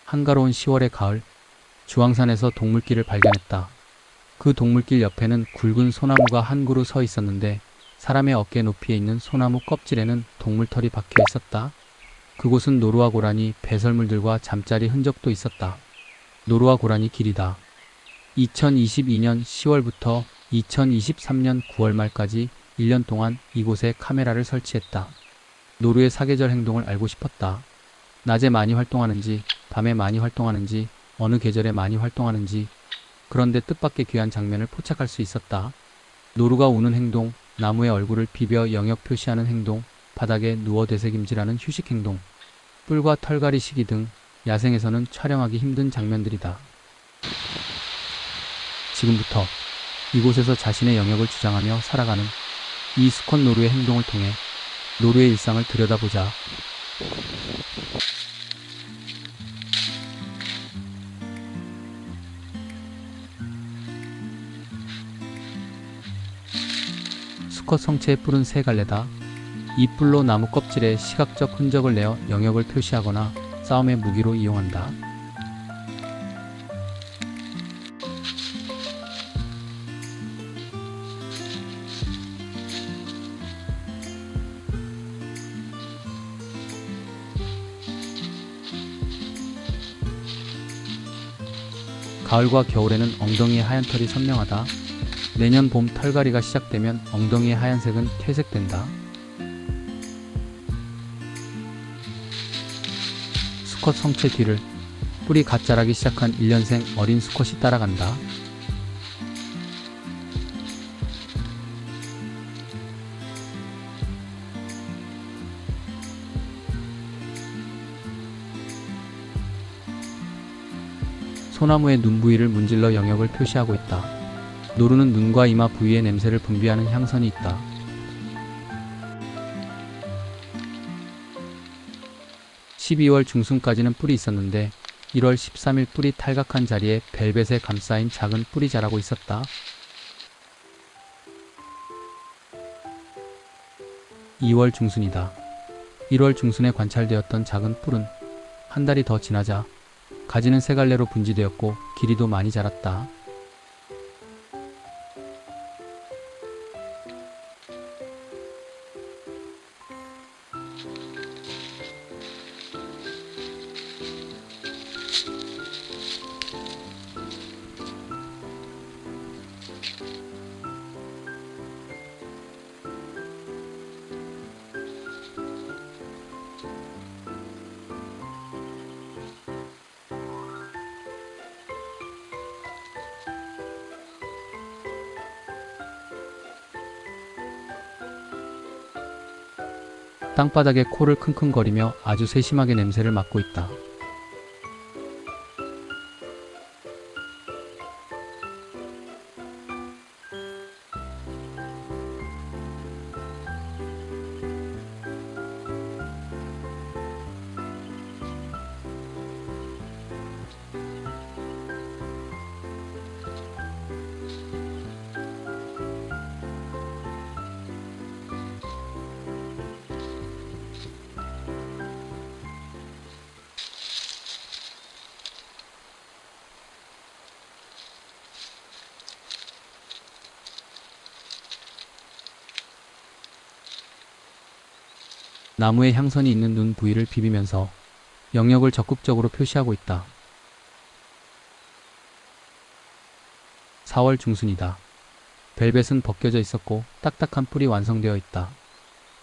한가로운 10월의 가을, 주황산에서 동물길을 발견했다. 그 동물길 옆에는 굵은 소나무가 한 그루 서 있었는데 사람의 어깨 높이에 있는 소나무 껍질에는 동물털이 박혀 있었다. 그곳은 노루와 고라니, 배설물들과 잠자리 흔적도 있었다. 노루와 고라니 길이다. 2022년 10월부터 2023년 9월 말까지 1년 동안 이곳에 카메라를 설치했다. 노루의 사계절 행동을 알고 싶었다. 낮에 많이 활동하는지, 밤에 많이 활동하는지, 어느 계절에 많이 활동하는지. 그런데 뜻밖의 귀한 장면을 포착할 수 있었다. 노루가 우는 행동, 나무에 얼굴을 비벼 영역 표시하는 행동, 바닥에 누워 되새김질하는 휴식 행동, 뿔과 털갈이 시기 등 야생에서는 촬영하기 힘든 장면들이다. 지금부터 이곳에서 자신의 영역을 주장하며 살아가는 이 수컷 노루의 행동을 통해 노루의 일상을 들여다보자. 수컷 성체의 뿔은 세 갈래다. 이 뿔로 나무 껍질에 시각적 흔적을 내어 영역을 표시하거나 싸움의 무기로 이용한다. 가을과 겨울에는 엉덩이의 하얀 털이 선명하다. 내년 봄 털갈이가 시작되면 엉덩이의 하얀색은 퇴색된다. 수컷 성체 뒤를 뿔이 갓 자라기 시작한 1년생 어린 수컷이 따라간다. 소나무의 눈 부위를 문질러 영역을 표시하고 있다. 노루는 눈과 이마 부위의 냄새를 분비하는 향선이 있다. (12월) 중순까지는 뿔이 있었는데 1월 13일 뿔이 탈각한 자리에 벨벳에 감싸인 작은 뿔이 자라고 있었다. 2월 중순이다. 1월 중순에 관찰되었던 작은 뿔은 한 달이 더 지나자 가지는 세 갈래로 분지되었고 길이도 많이 자랐다. 땅바닥에 코를 킁킁거리며 아주 세심하게 냄새를 맡고 있다. 나무에 향선이 있는 눈 부위를 비비면서 영역을 적극적으로 표시하고 있다. 4월 중순이다. 벨벳은 벗겨져 있었고 딱딱한 뿔이 완성되어 있다.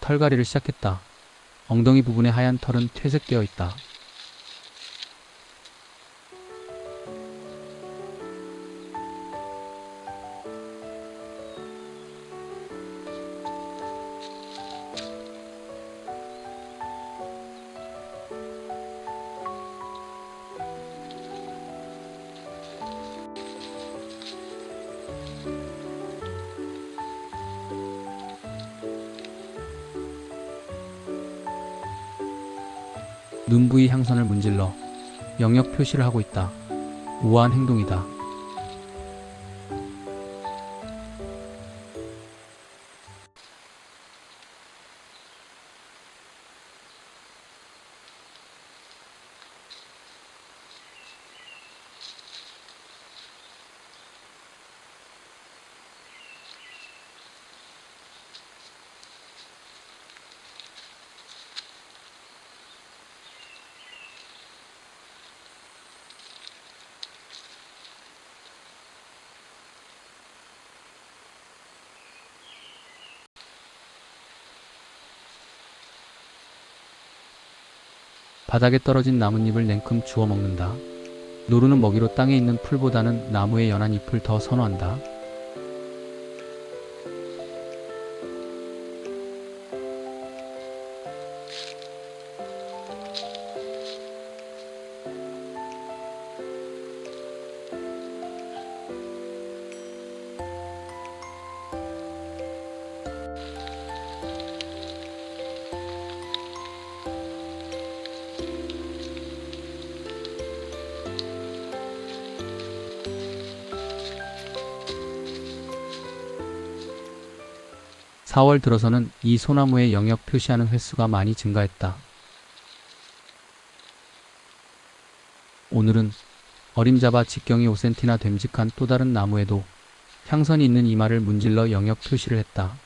털갈이를 시작했다. 엉덩이 부분의 하얀 털은 퇴색되어 있다. 눈 부위 향선을 문질러 영역 표시를 하고 있다. 우아한 행동이다. 바닥에 떨어진 나뭇잎을 냉큼 주워 먹는다. 노루는 먹이로 땅에 있는 풀보다는 나무의 연한 잎을 더 선호한다. 4월 들어서는 이 소나무의 영역 표시하는 횟수가 많이 증가했다. 오늘은 어림잡아 직경이 5cm나 됨직한 또 다른 나무에도 향선이 있는 이마를 문질러 영역 표시를 했다.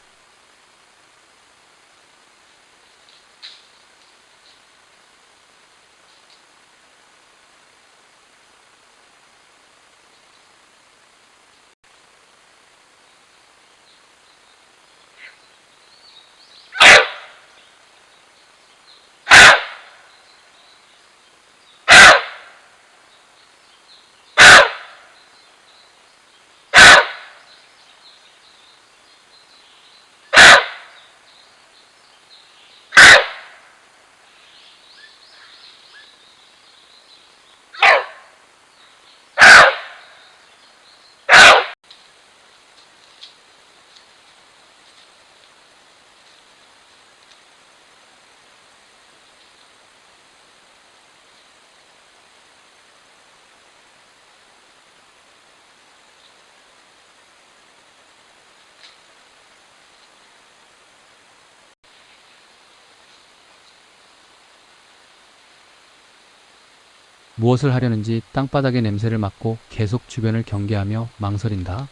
무엇을 하려는지 땅바닥의 냄새를 맡고 계속 주변을 경계하며 망설인다.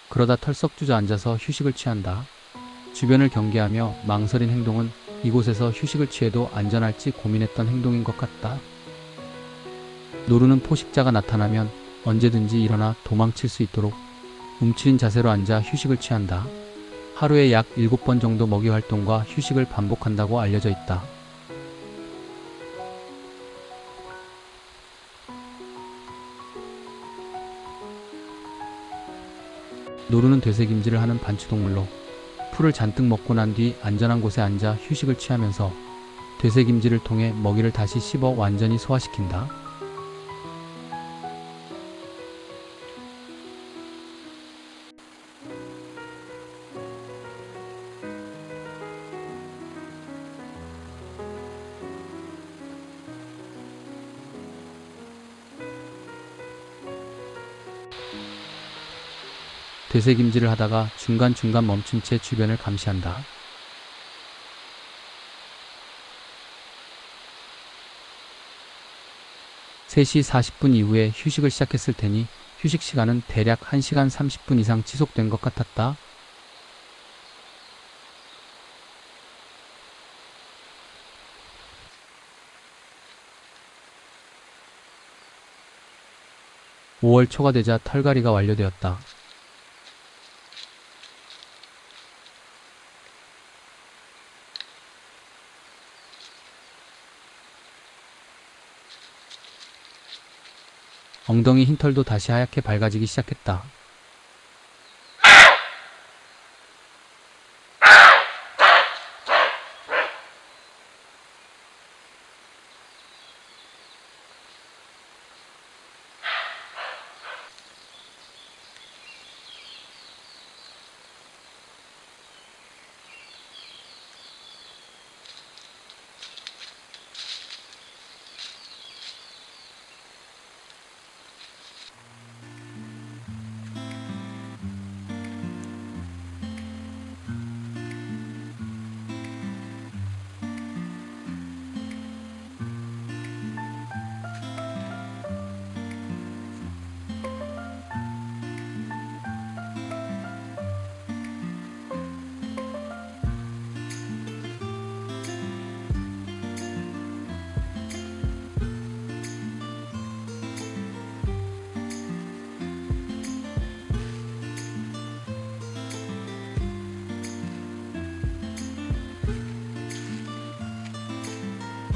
그러다 털썩 주저앉아서 휴식을 취한다. 주변을 경계하며 망설인 행동은 이곳에서 휴식을 취해도 안전할지 고민했던 행동인 것 같다. 노루는 포식자가 나타나면 언제든지 일어나 도망칠 수 있도록 움츠린 자세로 앉아 휴식을 취한다. 하루에 약 7번 정도 먹이 활동과 휴식을 반복한다고 알려져 있다. 노루는 되새김질을 하는 반추동물로 풀을 잔뜩 먹고 난 뒤 안전한 곳에 앉아 휴식을 취하면서 되새김질을 통해 먹이를 다시 씹어 완전히 소화시킨다. 되새김질을 하다가 중간중간 멈춘 채 주변을 감시한다. (3시 40분) 이후에 휴식을 시작했을 테니 휴식 시간은 대략 1시간 30분 이상 지속된 것 같았다. (5월) 초가 되자 털갈이가 완료되었다. 엉덩이 흰 털도 다시 하얗게 밝아지기 시작했다.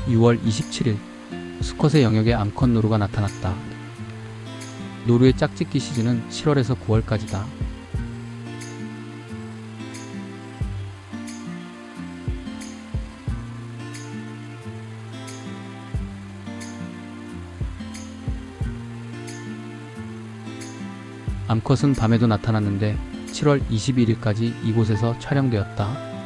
6월 27일 수컷의 영역에 암컷 노루가 나타났다. 노루의 짝짓기 시즌은 7월에서 9월까지다. 암컷은 밤에도 나타났는데 7월 21일까지 이곳에서 촬영되었다.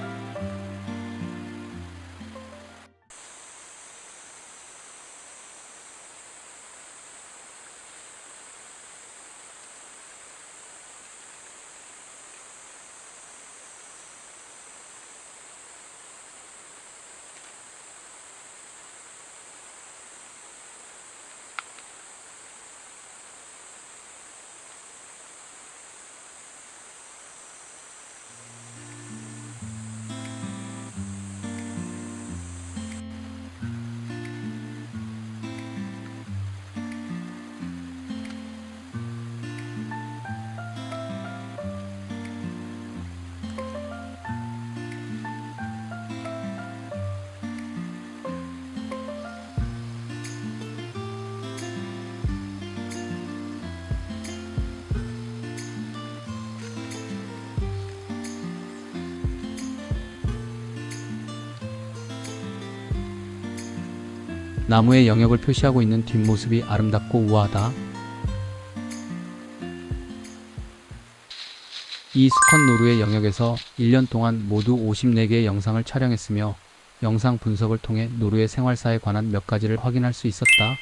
나무의 영역을 표시하고 있는 뒷모습이 아름답고 우아하다. 이 수컷 노루의 영역에서 1년 동안 모두 54개의 영상을 촬영했으며 영상 분석을 통해 노루의 생활사에 관한 몇 가지를 확인할 수 있었다.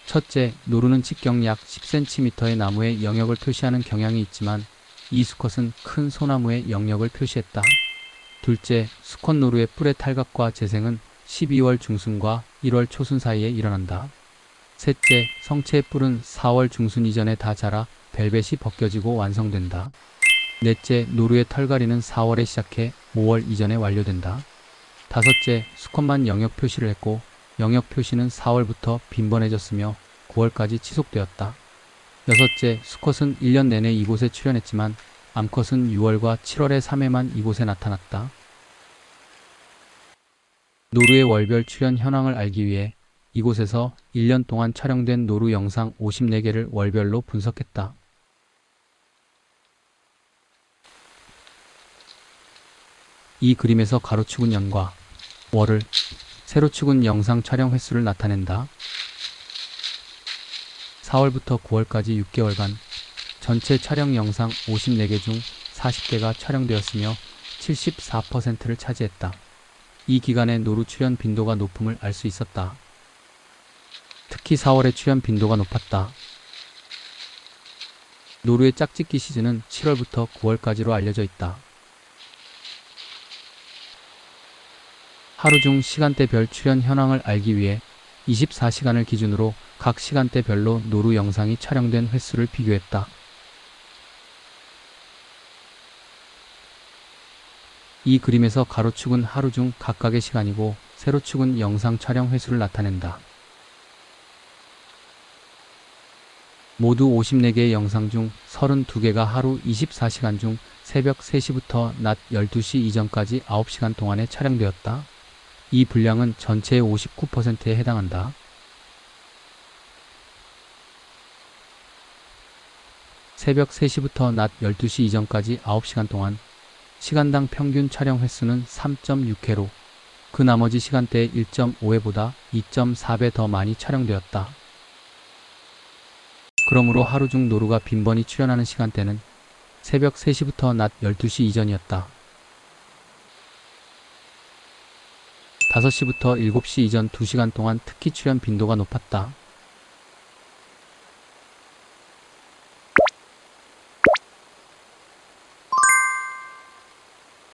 첫째, 노루는 직경 약 10cm의 나무의 영역을 표시하는 경향이 있지만 이 수컷은 큰 소나무의 영역을 표시했다. 둘째, 수컷 노루의 뿔의 탈각과 재생은 12월 중순과 1월 초순 사이에 일어난다. 셋째, 성체의 뿔은 4월 중순 이전에 다 자라 벨벳이 벗겨지고 완성된다. 넷째, 노루의 털갈이는 4월에 시작해 5월 이전에 완료된다. 다섯째, 수컷만 영역 표시를 했고 영역 표시는 4월부터 빈번해졌으며 9월까지 지속되었다. 여섯째, 수컷은 1년 내내 이곳에 출현했지만 암컷은 6월과 7월의 3회만 이곳에 나타났다. 노루의 월별 출현 현황을 알기 위해 이곳에서 1년 동안 촬영된 노루 영상 54개를 월별로 분석했다. 이 그림에서 가로축은 연과 월을, 세로축은 영상 촬영 횟수를 나타낸다. 4월부터 9월까지 6개월간 전체 촬영 영상 54개 중 40개가 촬영되었으며 74%를 차지했다. 이 기간에 노루 출현 빈도가 높음을 알 수 있었다. 특히 4월에 출현 빈도가 높았다. 노루의 짝짓기 시즌은 7월부터 9월까지로 알려져 있다. 하루 중 시간대별 출현 현황을 알기 위해 24시간을 기준으로 각 시간대별로 노루 영상이 촬영된 횟수를 비교했다. 이 그림에서 가로축은 하루 중 각각의 시간이고 세로축은 영상 촬영 횟수를 나타낸다. 모두 54개의 영상 중 32개가 하루 24시간 중 새벽 3시부터 낮 12시 이전까지 9시간 동안에 촬영되었다. 이 분량은 전체의 59%에 해당한다. 새벽 3시부터 낮 12시 이전까지 9시간 동안 시간당 평균 촬영 횟수는 3.6회로 그 나머지 시간대의 1.5회보다 2.4배 더 많이 촬영되었다. 그러므로 하루 중 노루가 빈번히 출현하는 시간대는 새벽 3시부터 낮 12시 이전이었다. 5시부터 7시 이전 2시간 동안 특히 출현 빈도가 높았다.